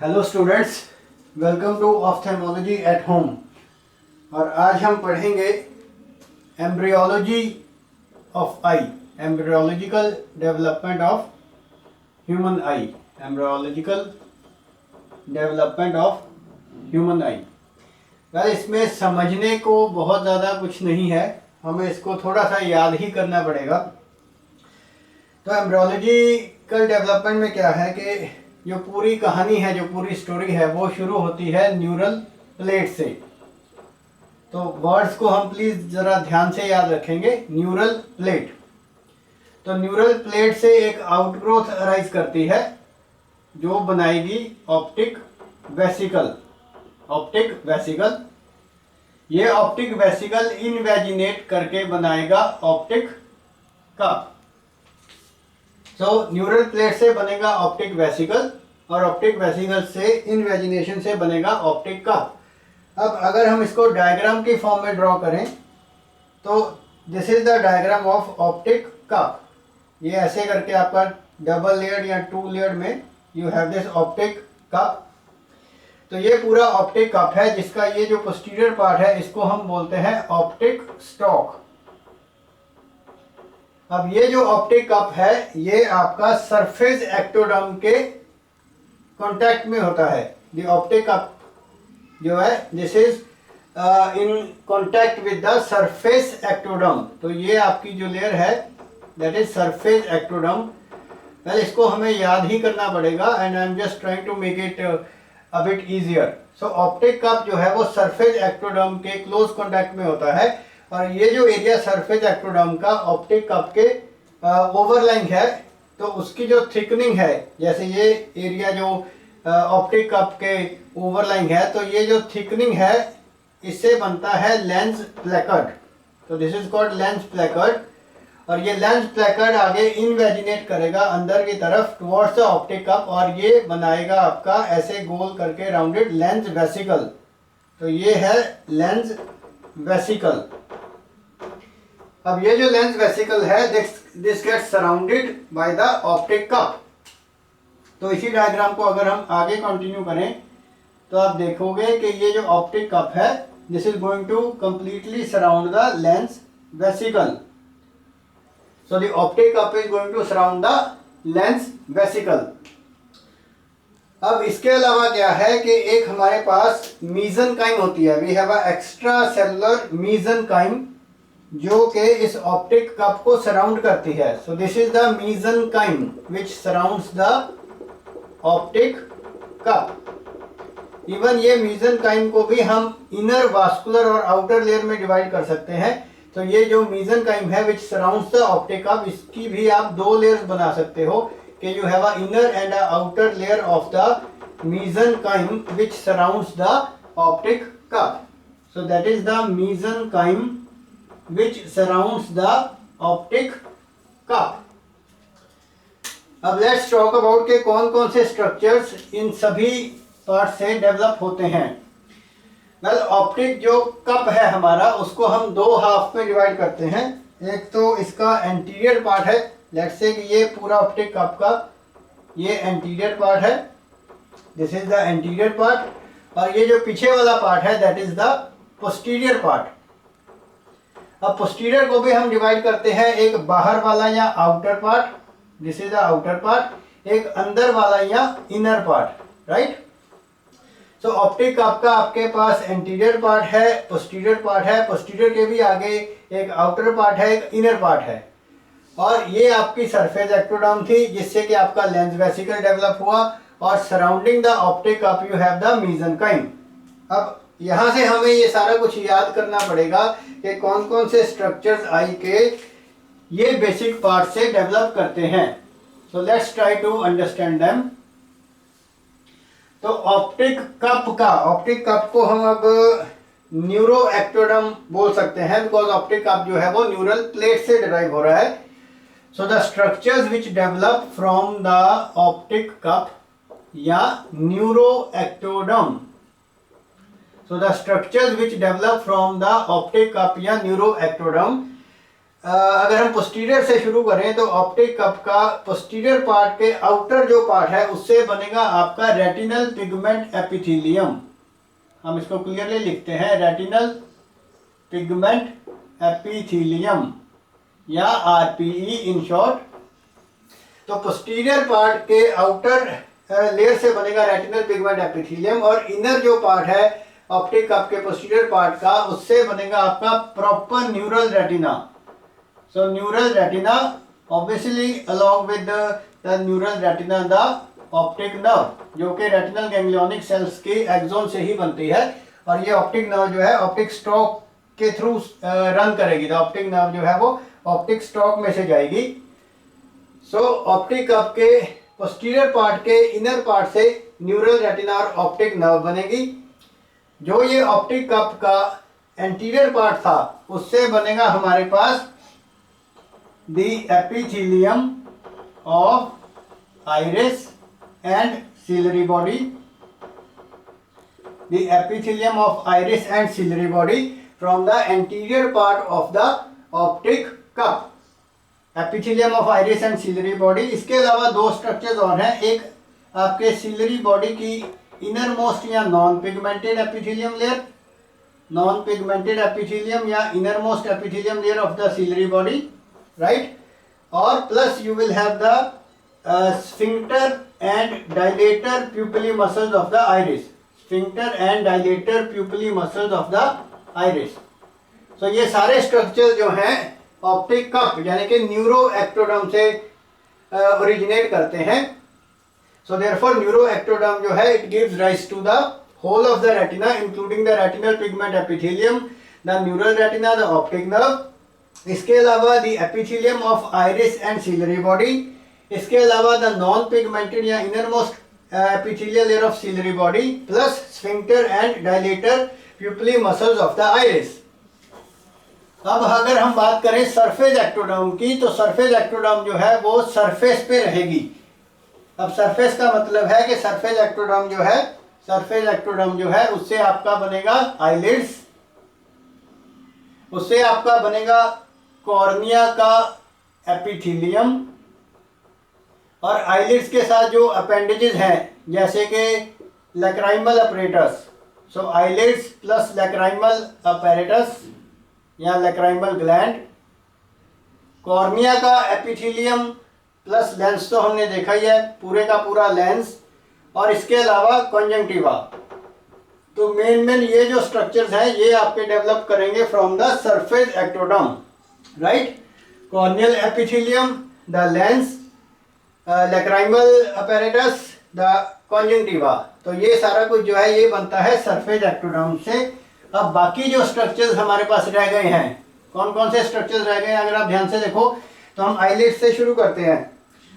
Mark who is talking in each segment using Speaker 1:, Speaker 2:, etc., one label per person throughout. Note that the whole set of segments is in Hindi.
Speaker 1: Hello students, welcome to ophthalmology at home. और आज हम पढ़ेंगे embryology of eye, embryological development of human eye, embryological development of human eye. Well, इसमें समझने को बहुत ज़्यादा कुछ नहीं है, हमें इसको थोड़ा सा याद ही करना पड़ेगा। तो एम्ब्रियोलॉजिकल डेवलपमेंट में क्या है कि जो पूरी कहानी है, जो पूरी स्टोरी है, वो शुरू होती है न्यूरल प्लेट से। तो वर्ड्स को हम प्लीज जरा ध्यान से याद रखेंगे। न्यूरल प्लेट, तो न्यूरल प्लेट से एक आउटग्रोथ अराइज करती है जो बनाएगी ऑप्टिक वेसिकल। ऑप्टिक वेसिकल, ये ऑप्टिक वेसिकल इनवेजिनेट करके बनाएगा ऑप्टिक कप। तो न्यूरल प्लेट से बनेगा ऑप्टिक वेसिकल और ऑप्टिक वेसिकल से इनवेजिनेशन से बनेगा ऑप्टिक कप। अब अगर हम इसको डायग्राम की फॉर्म में ड्रॉ करें तो this is the diagram of optic cup. ये ऐसे करके आपका डबल लेयर्ड या टू लेयर्ड में you have this optic cup. तो ये पूरा ऑप्टिक कप है जिसका ये जो पोस्टीरियर पार्ट है इसको हम बोलते हैं ऑप्टिक स्टॉक। अब ये जो ऑप्टिक कप है ये आपका सरफेस एक्टोडर्म के कांटेक्ट में होता है। द ऑप्टिक कप जो है this is in contact with the surface ectoderm. तो ये आपकी जो लेयर है that is surface ectoderm. Well, इसको हमें याद ही करना पड़ेगा and I am just trying to make it a bit easier. So optic cup जो है वो सरफेस एक्टोडर्म के क्लोज कांटेक्ट में होता है और ये जो एरिया सरफेस एक्टोडर्म का ऑप्टिक कप के ओवरलाइंग है तो उसकी जो थिकनिंग है, जैसे ये एरिया जो ऑप्टिक कप के ओवरलाइंग है तो ये जो थिकनिंग है इससे बनता है लेंस प्लेकर्ड। तो दिस इज कॉल्ड लेंस प्लेकर्ड और ये लेंस प्लेकर्ड आगे इनवेजिनेट करेगा अंदर की तरफ टुवर्ड्स द ऑप्टिक कप और ये बनाएगा आपका ऐसे गोल करके राउंडेड लेंस वेसिकल। तो ये है लेंस वेसिकल। अब ये जो लेंस वेसिकल है this gets surrounded by the optic cup. तो इसी डायग्राम को अगर हम आगे कंटिन्यू करें तो आप देखोगे कि ये जो ऑप्टिक कप है this is going to completely surround the lens vesicle. So the optic cup is going to surround the lens vesicle. अब इसके अलावा क्या है कि एक हमारे पास मीजनकाइम होती है। वी हैव अ एक्स्ट्रा सेलुलर मीजनकाइम जो कि इस ऑप्टिक कप को सराउंड करती है। So this is the mesenchyme which surrounds the optic cup. Even ये मीजनकाइम को भी हम इनर वास्कुलर और आउटर लेयर में डिवाइड कर सकते हैं। तो ये जो मीजनकाइम है which surrounds the optic cup, इसकी भी आप दो लेयर्स बना सकते हो कि you have a inner and a outer layer of the mesenchyme which surrounds the optic cup. So that is the mesenchyme which surrounds the optic cup. अब लेट्स टॉक अबाउट के कौन कौन से स्ट्रक्चर्स इन सभी पार्ट से डेवलप होते हैं। वेल, ऑप्टिक जो कप है हमारा उसको हम दो हाफ में डिवाइड करते हैं। एक तो इसका एंटीरियर पार्ट है, लेट्स से कि ये पूरा ऑप्टिक कप का ये एंटीरियर पार्ट है, this is the anterior part. और ये जो पीछे वाला पार्ट है that is the posterior part. अब पोस्टीरियर को भी हम डिवाइड करते हैं, एक बाहर वाला या outer part, this is the outer part, एक अंदर वाला या इनर पार्ट, राइट। सो ऑप्टिक कप का आपके पास एंटीरियर पार्ट है, पोस्टीरियर पार्ट है, पोस्टीरियर के भी आगे एक आउटर पार्ट है, एक इनर पार्ट है। और ये आपकी सरफेस एक्टोडर्म थी जिससे कि आपका लेंस वेसिकल डेवलप हुआ और surrounding the optic cup you have the mesenchyme. अब यहाँ से हमें ये सारा कुछ याद करना पड़ेगा कि कौन कौन से स्ट्रक्चर्स आई के ये बेसिक पार्ट से डेवलप करते हैं। So let's try to understand them. तो ऑप्टिक कप को हम अब न्यूरो एक्टोडर्म बोल सकते हैं बिकॉज ऑप्टिक कप जो है वो न्यूरल प्लेट से डिराइव हो रहा है। So the structures which develop from the optic cup या neuroectoderm. So the structures which develop from the optic cup या neuroectoderm अगर हम पोस्टीरियर से शुरू करें तो ऑप्टिक कप का पोस्टीरियर पार्ट के आउटर जो पार्ट है उससे बनेगा आपका रेटिनल पिगमेंट एपिथेलियम। हम इसको क्लियरली लिखते हैं, रेटिनल पिगमेंट एपिथेलियम या आरपीई इन शॉर्ट। तो पोस्टीरियर पार्ट के आउटर लेयर से बनेगा रेटिनल पिगमेंट एपिथेलियम और इनर जो पार्ट है ऑप्टिक कप के पोस्टीरियर पार्ट का उससे बनेगा आपका proper neural retina. So neural retina obviously along with the neural retina the optic nerve जो कि रेटिनल गैंग्लियोनिक सेल्स की एक्सोन से ही बनती है और ये ऑप्टिक नर्व जो है ऑप्टिक स्टॉक के थ्रू रन करेगी। तो ऑप्टिक नर्व जो है वो ऑप्टिक स्टॉक में से जाएगी। सो ऑप्टिक कप के पोस्टीरियर पार्ट के इनर पार्ट से न्यूरल रेटिना और ऑप्टिक नर्व बनेगी। जो ये ऑप्टिक कप का एंटीरियर पार्ट था उससे बनेगा हमारे पास the epithelium of iris and ciliary body, the epithelium of iris and ciliary body from the anterior part of the optic cup, epithelium of iris and ciliary body। इसके अलावा दो स्ट्रक्चर्स और हैं, एक आपके सिलरी बॉडी की इनर मोस्ट या non pigmented epithelium layer, non pigmented epithelium या innermost epithelium layer of the ciliary body, right. और plus you will have the sphincter and dilator pupillae muscles of the iris, sphincter and dilator pupillae muscles of the iris. So ये सारे स्ट्रक्चर जो हैं ऑप्टिक कप यानी कि न्यूरो एक्टोडर्म से ओरिजिनेट करते हैं। सो देयरफॉर न्यूरो एक्टोडर्म जो है it gives rise to the whole of the retina including the retinal pigment epithelium, the neural retina, the optic nerve. इसके अलावा the epithelium of iris and ciliary body, इसके अलावा द नॉन पिगमेंटेड या innermost epithelial layer of ciliary body plus sphincter and dilator pupillae muscles of the iris. अब अगर हम बात करें सरफेस एक्टोडर्म की तो सरफेस एक्टोडर्म जो है वो सरफेस पे रहेगी। अब सरफेस का मतलब है कि सरफेस एक्टोडर्म जो है, सरफेस एक्टोडर्म जो है उससे आपका बनेगा आईलिड्स, उससे आपका बनेगा कॉर्निया का एपिथेलियम और आईलिड्स के साथ जो अपेंडेजेस हैं जैसे कि लैक्राइमल अपरेटस, सो आईलिड्स प्लस लैक्राइमल अपरेटस या लैक्राइमल ग्लैंड, कॉर्निया का एपिथेलियम प्लस लेंस तो हमने देखा ही है, पूरे का पूरा लेंस, और इसके अलावा कॉन्जंक्टिवा। तो मेन ये जो स्ट्रक्चर्स हैं ये आपके डेवलप करेंगे from the surface ectoderm, right. Corneal epithelium, the lens, lacrimal apparatus, the conjunctiva. तो ये सारा कुछ जो है ये बनता है सरफेस एक्टोडर्म से। अब बाकी जो स्ट्रक्चर्स हमारे पास रह गए हैं, कौन कौन से स्ट्रक्चर्स रह गए हैं अगर आप ध्यान से देखो तो हम आईलिड्स से शुरू करते हैं।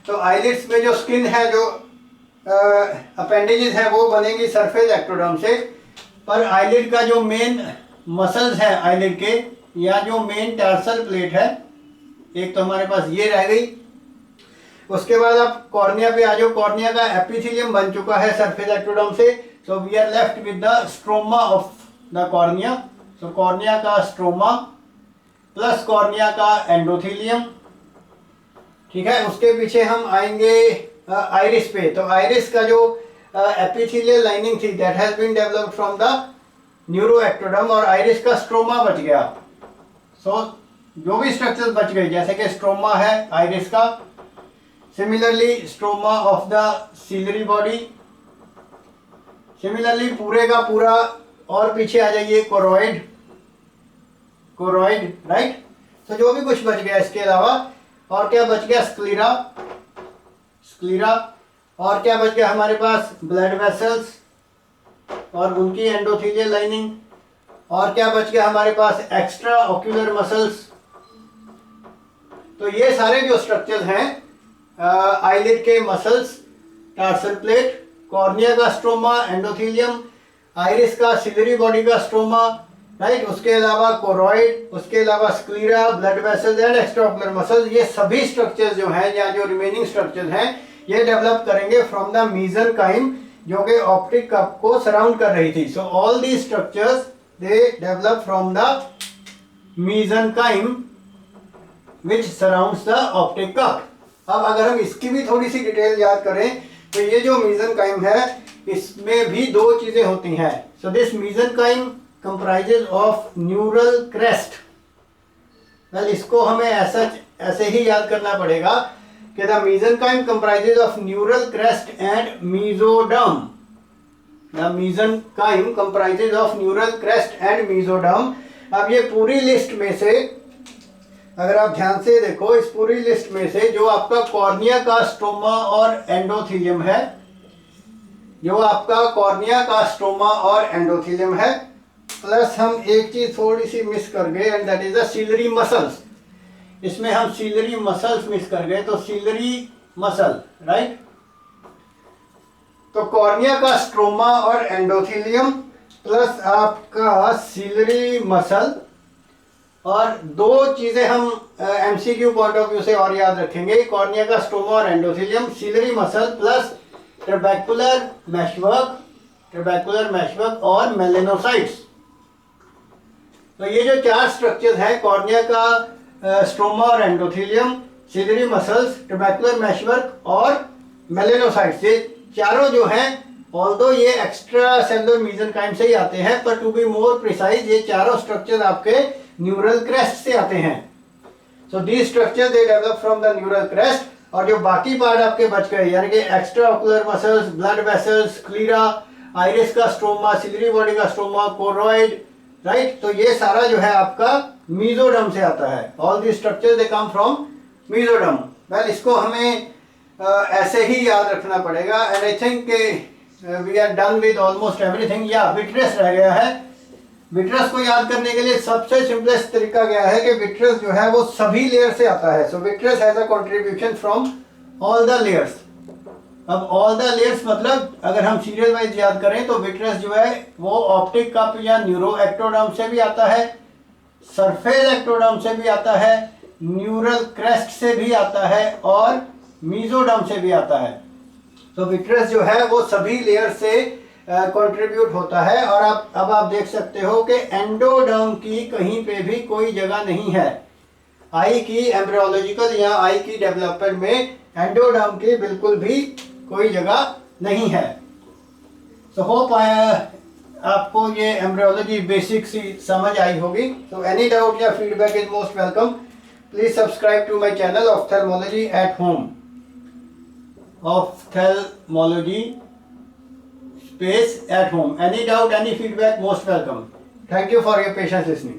Speaker 1: तो आईलिड्स में जो स्किन है, जो अपेंडेजेस है वो बनेंगी सरफेस एक्टोडर्म से। पर आईलिड का जो मेन मसल्स है आईलिड के या जो मेन टार्सल प्लेट है, एक तो हमारे पास ये रह गई। उसके बाद आप कॉर्निया पे आ जाओ, कॉर्निया का एपिथेलियम बन चुका है सरफेस एक्टोडर्म से। So we are left with the stroma of the cornea. So cornea का स्ट्रोमा प्लस कॉर्निया का एंडोथेलियम, ठीक है। उसके पीछे हम आएंगे आइरिस पे। तो आइरिस का जो एपिथेलियल लाइनिंग थी that has been developed from the neuroectoderm और आइरिस का स्ट्रोमा बच गया। सो जो भी स्ट्रक्चर बच गए जैसे कि स्ट्रोमा है आइरिस का, similarly stroma of the ciliary body, similarly पूरे का पूरा, और पीछे आ जाइए कोरोइड, कोरोइड, राइट। तो जो भी कुछ बच गया इसके अलावा, और क्या बच गया, स्क्लीरा, स्क्लीरा, और क्या बच गया हमारे पास, ब्लड वेसल्स और उनकी एंडोथेलियल लाइनिंग, और क्या बच गया हमारे पास, एक्स्ट्रा ऑक्यूलर मसल्स। तो ये सारे जो स्ट्रक्चर्स हैं आईलिड के मसल्स, टार्सल प्लेट, कॉर्निया का स्ट्रोमा, एंडोथेलियम, आइरिस का सिलरी बॉडी का स्ट्रोमा, राइट। उसके अलावा कोरोइड, उसके अलावा sclera, blood vessels and एक्स्ट्राऑक्युलर muscles, ये सभी स्ट्रक्चर्स जो हैं या जो रिमेनिंग स्ट्रक्चर्स हैं ये डेवलप करेंगे फ्रॉम द मीजनकाइम जो कि ऑप्टिक कप को सराउंड कर रही थी। So all the structures they develop from the mesenchyme which surrounds the optic cup. अब अगर हम इसकी भी थोड़ी सी डिटेल याद करें तो ये जो मेसेनकाइम है इसमें भी दो चीजें होती हैं. So this mesenchyme comprises of neural crest. Well इसको हमें ऐसे ही याद करना पड़ेगा कि the mesenchyme comprises of neural crest and mesoderm. The mesenchyme comprises of neural crest and mesoderm. अब ये पूरी लिस्ट में से अगर आप ध्यान से देखो, इस पूरी लिस्ट में से जो आपका कॉर्निया का स्ट्रोमा और एंडोथेलियम है, जो आपका कॉर्निया का स्ट्रोमा और एंडोथेलियम है, प्लस हम एक चीज थोड़ी सी मिस कर गए and that is the ciliary muscles. इसमें हम सीलरी मसल्स मिस कर गए. तो सीलरी मसल, राइट. तो कॉर्निया का स्ट्रोमा और एंडोथेलियम प्लस आपका सीलरी मसल. और दो चीजें हम एमसीक्यू पॉइंट ऑफ व्यू से और याद रखेंगे. कॉर्निया का स्ट्रोमा और endothelium, ciliary muscle plus trabecular meshwork और मेलेनोसाइट्स. तो ये जो चार स्ट्रक्चर्स हैं, कॉर्निया का स्ट्रोमा और एंडोथेलियम, सीलरी मसल्स, ट्रेबेकुलर मैशवर्क और मेलेनोसाइट्स, ये चारों जो हैं ऑल्दो ये एक्स्ट्रा सेलुलर मेसेनकाइम से ही आते हैं, पर टू बी मोर प्रिसाइज ये चारों स्ट्रक्चर्स आपके न्यूरल क्रेस्ट से आते हैं. So these structure they develop from the neural crest. और जो बाकी पार्ट आपके बच गए यानी कि extra ocular muscles, blood vessels, sclera, iris का स्ट्रोमा, सिलरी बॉडी का स्ट्रोमा, कोरोइड, राइट. तो ये सारा जो है आपका मेसोडर्म से आता है. All the structures they come from mesoderm. Well इसको हमें ऐसे ही याद रखना पड़ेगा. And I think we are done with almost everything. या विट्रस रह गया है. विट्रस को याद करने के लिए सबसे सिंपलेस्ट तरीका क्या है कि विट्रस जो है वो सभी लेयर से आता है. So vitreous has a contribution from all the layers. अब ऑल द लेयर्स मतलब अगर हम सीरियल वाइज याद करें तो विट्रस जो है वो ऑप्टिक कप या न्यूरो एक्टोडर्म से भी आता है, सरफेस एक्टोडर्म से भी आता है, न्यूरल क्रेस्ट से भी आता है और मेसोडर्म से भी आता है. तो विट्रस जो है वो सभी लेयर से कंट्रीब्यूट होता है. और अब आप देख सकते हो कि एंडोडर्म की कहीं पे भी कोई जगह नहीं है. आई की एम्ब्रियोलॉजिकल या आई की डेवलपमेंट में एंडोडर्म की बिल्कुल भी कोई जगह नहीं है. सो होप आपको ये एम्ब्रियोलॉजी बेसिक सी समझ आई होगी. सो एनी डाउट या feedback is most welcome. Please subscribe to my channel ophthalmology at home. Ophthalmology space at home. Any doubt, any feedback, most welcome. Thank you for your patience listening.